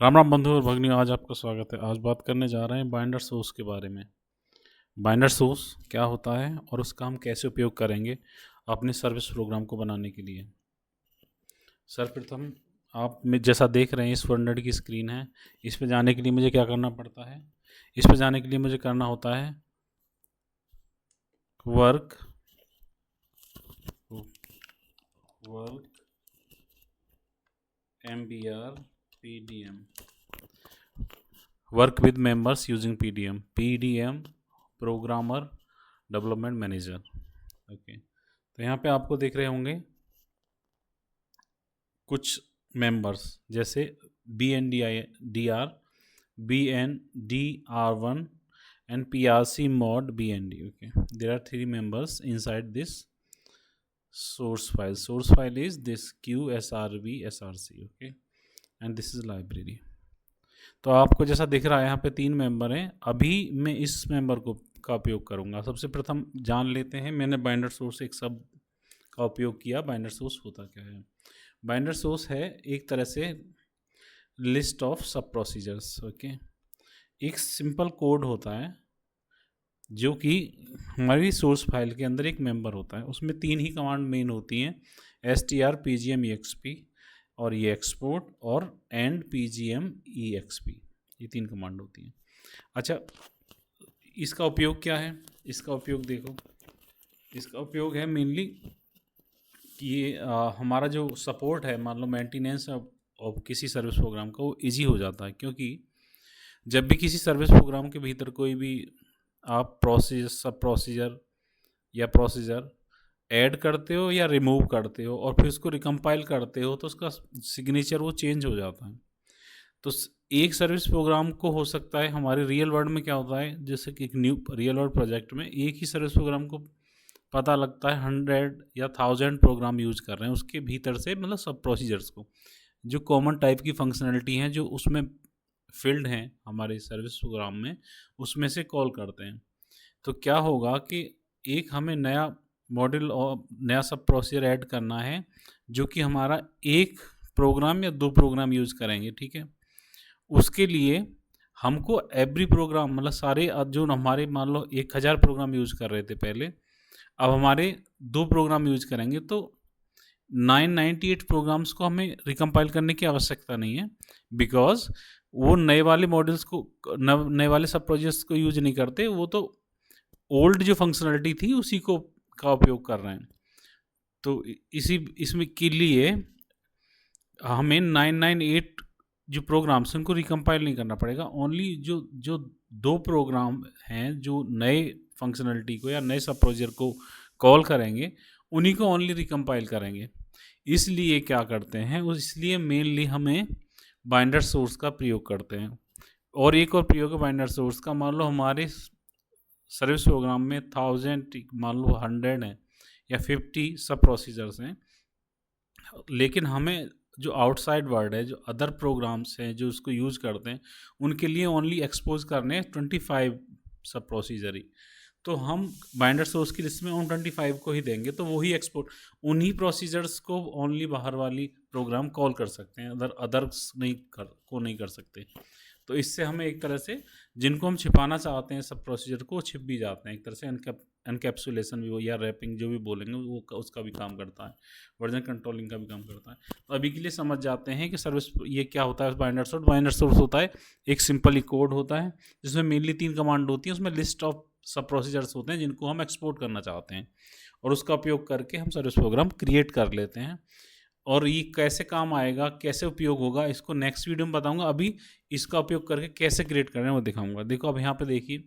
राम राम बंधु और भगिनी, आज आपका स्वागत है। आज बात करने जा रहे हैं बाइंडर सोर्स के बारे में। बाइंडर सोर्स क्या होता है और उसका हम कैसे उपयोग करेंगे अपने सर्विस प्रोग्राम को बनाने के लिए। सर्वप्रथम आप में जैसा देख रहे हैं इस वर्ल्ड की स्क्रीन है। इस पे जाने के लिए मुझे क्या करना पड़ता है? इस पे जाने के लिए मुझे करना होता है work MBR PDM, work with members using PDM programmer development manager. Okay, तो यहाँ पे आपको देख रहे होंगे कुछ मेंबर्स जैसे BNDR, BNDR1 and PRC mod BND. Okay, there are three members inside this source file. Source file is this QSRV SRC. Okay, and this is library. तो आपको जैसा दिख रहा है यहाँ पे 3 मेंबर हैं। अभी मैं इस मेंबर को का उपयोग करूँगा। सबसे प्रथम जान लेते हैं, मैंने बाइंडर सोर्स एक सब का उपयोग किया। बाइंडर सोर्स होता क्या है? बाइंडर सोर्स है एक तरह से लिस्ट ऑफ सब प्रोसीजर्स। ओके, एक सिंपल कोड होता है जो कि हमारी सोर्स फाइल के अंदर एक मेंबर होता है। उसमें 3 ही कमांड मेन होती हैं, str pgm exp और ये एक्सपोर्ट और एंड pgm exp, ये 3 कमांड होती हैं। अच्छा, इसका उपयोग क्या है? इसका उपयोग देखो, इसका उपयोग है मेनली ये हमारा जो सपोर्ट है, मान लो मेंटेनेंस ऑफ किसी सर्विस प्रोग्राम का, वो इजी हो जाता है। क्योंकि जब भी किसी सर्विस प्रोग्राम के भीतर कोई भी आप सब प्रोसीजर या प्रोसीजर ऐड करते हो या रिमूव करते हो और फिर उसको रिकम्पाइल करते हो तो उसका सिग्नेचर वो चेंज हो जाता है। तो एक सर्विस प्रोग्राम को हो सकता है, हमारे रियल वर्ल्ड में क्या होता है, जैसे कि एक न्यू रियल वर्ल्ड प्रोजेक्ट में एक ही सर्विस प्रोग्राम को पता लगता है 100 या 1000 प्रोग्राम यूज कर रहे हैं उसके भीतर से, मतलब सब प्रोसीजर्स को, जो कॉमन टाइप की फंक्शनलिटी हैं जो उसमें फील्ड हैं हमारे सर्विस प्रोग्राम में, उसमें से कॉल करते हैं। तो क्या होगा कि एक हमें नया मॉड्यूल और नया सब प्रोसीजर ऐड करना है जो कि हमारा एक प्रोग्राम या 2 प्रोग्राम यूज करेंगे। ठीक है, उसके लिए हमको एवरी प्रोग्राम, मतलब सारे जो हमारे मान लो 1000 प्रोग्राम यूज कर रहे थे पहले, अब हमारे 2 प्रोग्राम यूज करेंगे तो 998 प्रोग्राम्स को हमें रिकम्पाइल करने की आवश्यकता नहीं है, बिकॉज वो नए वाले मॉडल्स को, नए वाले सब प्रोजेक्ट्स को यूज नहीं करते, वो तो ओल्ड जो फंक्शनलिटी थी उसी को का उपयोग कर रहे हैं। तो इसमें के लिए हमें 998 जो प्रोग्राम्स हैं उनको रिकम्पाइल नहीं करना पड़ेगा। ओनली जो जो 2 प्रोग्राम हैं जो नए फंक्शनलिटी को या नए सब प्रोजेक्ट को कॉल करेंगे, उन्हीं को ओनली रिकम्पाइल करेंगे। इसलिए क्या करते हैं, इसलिए मेनली हमें बाइंडर सोर्स का प्रयोग करते हैं। और एक और प्रयोग है बाइंडर सोर्स का, मान लो हमारे सर्विस प्रोग्राम में 1000, मान लो 100 है या 50 सब प्रोसीजर्स हैं, लेकिन हमें जो आउटसाइड वर्ड है, जो अदर प्रोग्राम्स हैं जो उसको यूज करते हैं, उनके लिए ओनली एक्सपोज करने हैं 25 सब प्रोसीजर ही। तो हम बाइंडर सोर्स की लिस्ट में उन 25 को ही देंगे, तो वही एक्सपोर्ट, उन्हीं प्रोसीजर्स को ओनली बाहर वाली प्रोग्राम कॉल कर सकते हैं, अदर्स नहीं कर सकते। तो इससे हमें एक तरह से जिनको हम छिपाना चाहते हैं सब प्रोसीजर को, छिप भी जाते हैं। एक तरह से एनकैप्सुलेशन भी, वो या रैपिंग जो भी बोलेंगे वो उसका भी काम करता है, वर्जन कंट्रोलिंग का भी काम करता है। तो अभी के लिए समझ जाते हैं कि सर्विस ये क्या होता है। बाइंडर सोर्स होता है एक सिंपल ही कोड होता है जिसमें मेनली 3 कमांड होती है, उसमें लिस्ट ऑफ सब प्रोसीजर्स होते हैं जिनको हम एक्सपोर्ट करना चाहते हैं, और उसका उपयोग करके हम सर्विस प्रोग्राम क्रिएट कर लेते हैं। और ये कैसे काम आएगा, कैसे उपयोग होगा, इसको नेक्स्ट वीडियो में बताऊंगा। अभी इसका उपयोग करके कैसे क्रिएट करें वो दिखाऊंगा। देखो अब यहाँ पे देखिए,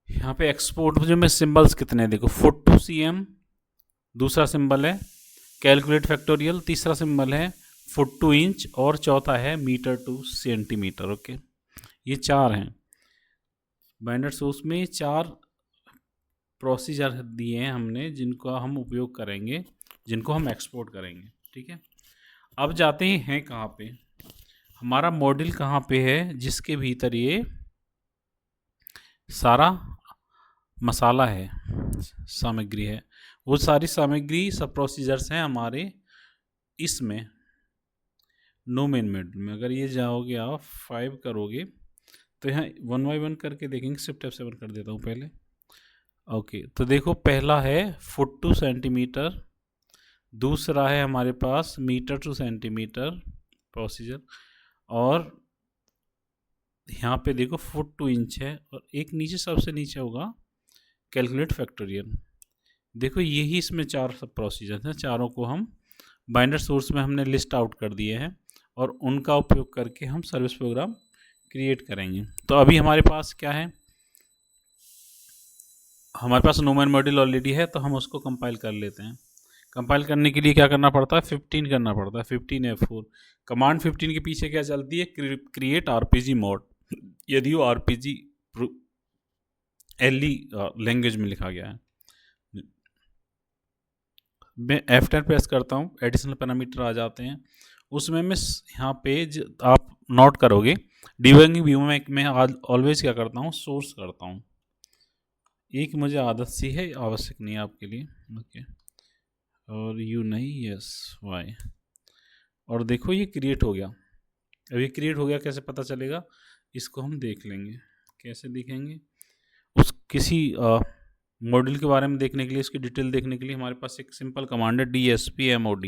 यहाँ पे एक्सपोर्ट जो में सिंबल्स कितने हैं, देखो फुट टू CM दूसरा सिंबल है, कैलकुलेट फैक्टोरियल तीसरा सिंबल है, फुट टू इंच, और चौथा है मीटर टू सेंटीमीटर। ओके, ये 4 हैं बाइंडर सोर्स में, 4 प्रोसीजर दिए हैं हमने जिनको हम उपयोग करेंगे, जिनको हम एक्सपोर्ट करेंगे। ठीक है, अब जाते हैं कहाँ पे, हमारा मॉड्यूल कहाँ पे है जिसके भीतर ये सारा मसाला है, सामग्री है। वो सारी सामग्री सब प्रोसीजर्स हैं हमारे इसमें नो मेन मॉड्यूल में अगर ये जाओगे आप 5 करोगे तो यहाँ 1 बाय 1 करके देखेंगे। शिफ्ट F7 कर देता हूँ पहले। ओके, तो देखो पहला है फुट टू सेंटीमीटर, दूसरा है हमारे पास मीटर टू सेंटीमीटर प्रोसीजर, और यहाँ पे देखो फुट टू इंच है, और एक नीचे सबसे नीचे होगा कैलकुलेट फैक्टोरियल। देखो यही इसमें 4 सब प्रोसीजर हैं, चारों को हम बाइंडर सोर्स में हमने लिस्ट आउट कर दिए हैं और उनका उपयोग करके हम सर्विस प्रोग्राम क्रिएट करेंगे। तो अभी हमारे पास क्या है, हमारे पास नो मेन मॉड्यूल ऑलरेडी है, तो हम उसको कंपाइल कर लेते हैं। कंपाइल करने के लिए क्या करना पड़ता है, 15 करना पड़ता है, 15 F4 कमांड। 15 के पीछे क्या चलती है, क्रिएट आरपीजी मोड, यदि वो आरपीजी एलई लैंग्वेज में लिखा गया है। मैं F10 प्रेस करता हूँ, एडिशनल पैरामीटर आ जाते हैं, उसमें मैं यहाँ पे आप नोट करोगे डिबगिंग व्यू में मैं ऑलवेज क्या करता हूँ, सोर्स करता हूँ। एक मुझे आदत सी है, आवश्यक नहीं है आपके लिए। ओके, और यू नहीं, यस वाई, और देखो ये क्रिएट हो गया। अब ये क्रिएट हो गया कैसे पता चलेगा, इसको हम देख लेंगे। कैसे देखेंगे, उस किसी मॉड्यूल के बारे में देखने के लिए, इसकी डिटेल देखने के लिए हमारे पास एक सिंपल कमांड है DSPMOD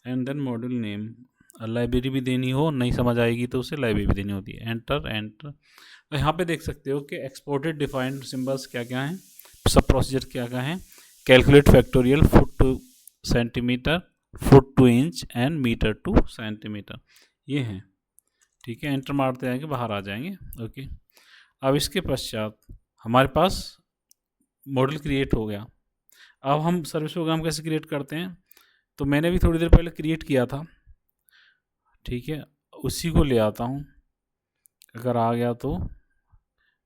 and then module name. Library भी देनी हो, नहीं समझ आएगी तो उसे लाइब्रेरी भी देनी होती है। Enter enter. तो यहाँ पे देख सकते हो कि एक्सपोर्टेड डिफाइंड सिंबल्स क्या क्या हैं, सब प्रोसीजर क्या क्या हैं, calculate factorial, foot to centimetre, foot to inch and metre to centimetre, ये हैं। ठीक है, एंटर मारते आएंगे, बाहर आ जाएंगे। ओके, अब इसके पश्चात हमारे पास मॉडल क्रिएट हो गया। अब हम सर्विस प्रोग्राम कैसे क्रिएट करते हैं, तो मैंने भी थोड़ी देर पहले क्रिएट किया था। ठीक है, उसी को ले आता हूँ, अगर आ गया तो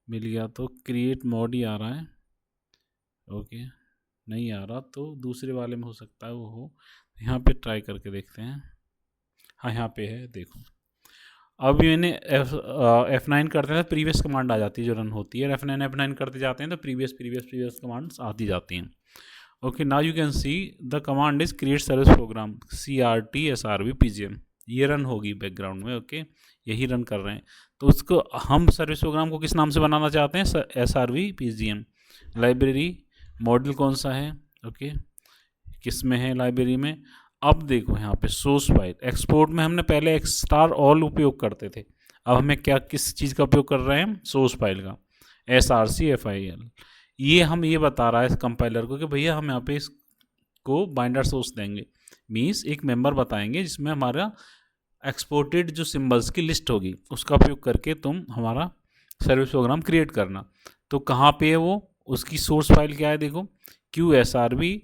मिल गया तो क्रिएट मॉड ही आ रहा है। ओके, नहीं आ रहा तो दूसरे वाले में हो सकता है वो हो, यहाँ पे ट्राई करके देखते हैं। हाँ, यहाँ पे है, देखो अब मैंने F9 करते हैं तो प्रीवियस कमांड आ जाती है जो रन होती है, F9 करते जाते हैं तो प्रीवियस कमांड्स आती जाती हैं। Okay, now you can see the command is create service program CRT SRV PGM, ये रन होगी बैकग्राउंड में। ओके, यही रन कर रहे हैं, तो उसको हम सर्विस प्रोग्राम को किस नाम से बनाना चाहते हैं, SRV PGM। लाइब्रेरी मॉडल कौन सा है, ओके, किस में है लाइब्रेरी में। अब देखो यहाँ पे सोर्स फाइल एक्सपोर्ट में हमने पहले एक्स्टार ऑल उपयोग करते थे, अब हमें क्या किस चीज़ का उपयोग कर रहे हैं, सोर्स फाइल का, SRCFIL। ये हम ये बता रहा है इस कंपाइलर को कि भैया हम यहाँ पे इसको बाइंडर सोर्स देंगे, मीन्स एक मेंबर बताएंगे जिसमें हमारा एक्सपोर्टेड जो सिंबल्स की लिस्ट होगी, उसका उपयोग करके तुम हमारा सर्विस प्रोग्राम क्रिएट करना। तो कहाँ पे है वो, उसकी सोर्स फाइल क्या है, देखो QSRV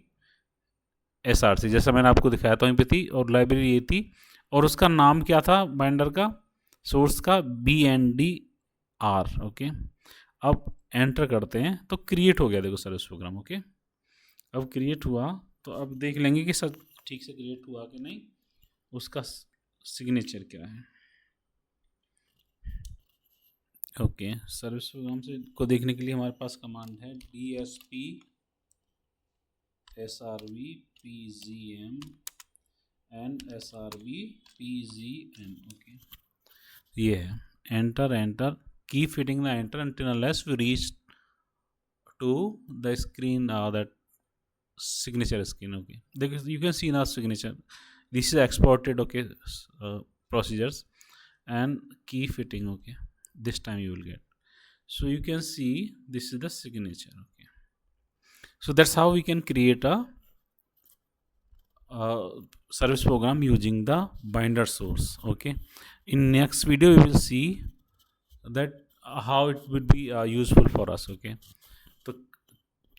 SRC, जैसा मैंने आपको दिखाया था वहीं पे थी, और लाइब्रेरी ये थी, और उसका नाम क्या था बाइंडर का, सोर्स का BNDR। ओके, अब एंटर करते हैं तो क्रिएट हो गया, देखो सर्विस प्रोग्राम। ओके, अब क्रिएट हुआ तो अब देख लेंगे कि सब ठीक से क्रिएट हुआ कि नहीं, उसका सिग्नेचर क्या है। ओके, सर्विस प्रोग्राम से को देखने के लिए हमारे पास कमांड है DSP SRV PGM and SRV PGM। Okay, ये है, enter enter, keep fitting the enter until unless we reach to the screen that signature screen। okay, you can see now signature, this is exported। okay, procedures and key fitting। okay, this time you will get, so you can see this is the signature। okay, so that's how we can create a service program using the binder source। okay, in next video we will see that how it would be useful for us। okay, तो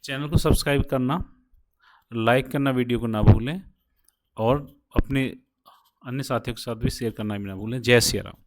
channel को subscribe करना, like करना video को ना भूलें, और अपने अन्य साथियों के साथ भी शेयर करना भी ना भूलें। जय श्री राम।